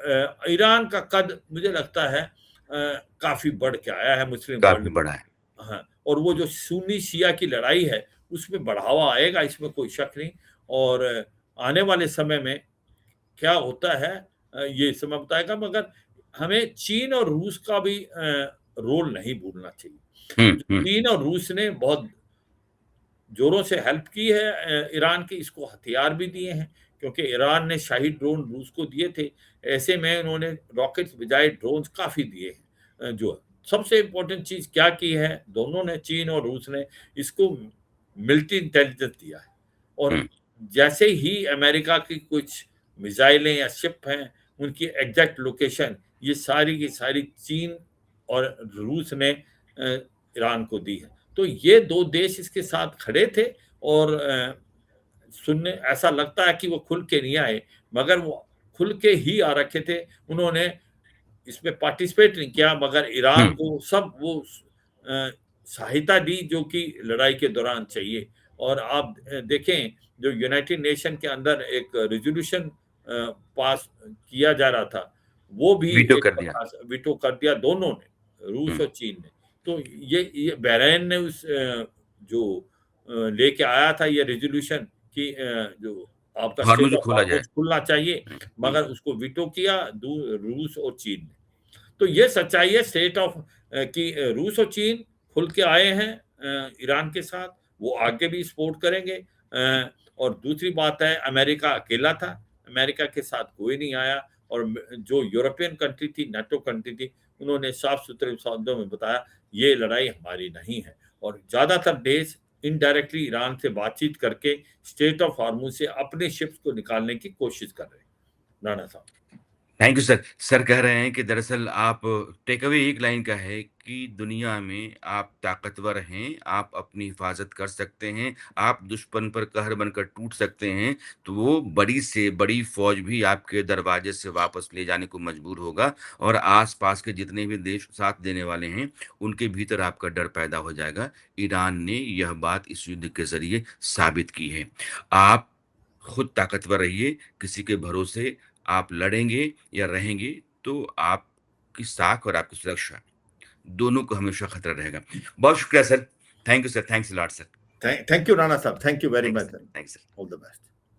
ईरान का कद मुझे लगता है काफी बढ़ के आया है मुस्लिम काफी वर्ल्ड में। बड़ा है। हाँ, और वो जो सुन्नी शिया की लड़ाई है उसमें बढ़ावा आएगा, इसमें कोई शक नहीं। और आने वाले समय में क्या होता है ये समय बताएगा, मगर हमें चीन और रूस का भी रोल नहीं भूलना चाहिए। हम्म, चीन और रूस ने बहुत जोरों से हेल्प की है ईरान की, इसको हथियार भी दिए हैं, क्योंकि ईरान ने शाही ड्रोन रूस को दिए थे, ऐसे में उन्होंने रॉकेट्स बजाय ड्रोन्स काफी दिए हैं। जो सबसे इम्पोर्टेंट चीज क्या की है दोनों ने, चीन और रूस ने, इसको मिलिट्री इंटेलिजेंस दिया है। और हम्म, जैसे ही अमेरिका की कुछ मिसाइलें या शिप हैं, उनकी एग्जैक्ट लोकेशन ये सारी की सारी चीन और रूस ने ईरान को दी है। तो ये दो देश इसके साथ खड़े थे और सुनने ऐसा लगता है कि वो खुल के नहीं आए, मगर वो खुल के ही आ रखे थे। उन्होंने इसमें पार्टिसिपेट नहीं किया, मगर ईरान हम्म, को सब वो सहायता दी जो कि लड़ाई के दौरान चाहिए। और आप देखें, जो यूनाइटेड नेशन के अंदर एक रेजोल्यूशन पास किया जा रहा था, वो भी वीटो एक कर दिया। प्रकार वीटो कर दिया दोनों ने, रूस हम्म, और चीन ने। तो ये बहरीन ने उस जो लेके आया था ये रेजोल्यूशन कि जो आपका स्टेट हार्मुज ऑफ खोला जाए। हॉर्मुज खुलना चाहिए, हम्म, मगर उसको वीटो किया रूस और चीन ने। तो ये सच्चाई है स्टेट ऑफ कि रूस और चीन खुल के आए हैं ईरान के साथ, वो आगे भी सपोर्ट करेंगे। और दूसरी बात है, अमेरिका अकेला था, अमेरिका के साथ कोई नहीं आया। और जो यूरोपियन कंट्री थी, नाटो कंट्री थी, उन्होंने साफ सुथरे शब्दों में बताया ये लड़ाई हमारी नहीं है। और ज्यादातर देश इनडायरेक्टली ईरान से बातचीत करके स्टेट ऑफ हार्मुज से अपने शिप्स को निकालने की कोशिश कर रहे हैं। राणा साहब। Thank you sir. सर कह रहे हैं कि दरअसल आप टेक अवे एक लाइन का है कि दुनिया में आप ताकतवर हैं, आप अपनी हिफाज़त कर सकते हैं, आप दुश्मन पर कहर बनकर टूट सकते हैं, तो वो बड़ी से बड़ी फ़ौज भी आपके दरवाजे से वापस ले जाने को मजबूर होगा और आस-पास के जितने भी देश साथ देने वाले हैं, उनके भीतर आपका डर पैदा हो जाएगा। ईरान ने यह बात इस युद्ध के ज़रिए साबित की है। आप खुद ताकतवर रहिए, किसी के भरोसे आप लड़ेंगे या रहेंगे तो आपकी साख और आपकी सुरक्षा दोनों को हमेशा खतरा रहेगा। बहुत शुक्रिया sir. Thank you sir, thanks a lot sir. Thank you Rana साहब, thank you very thanks much. Thanks sir. All the best.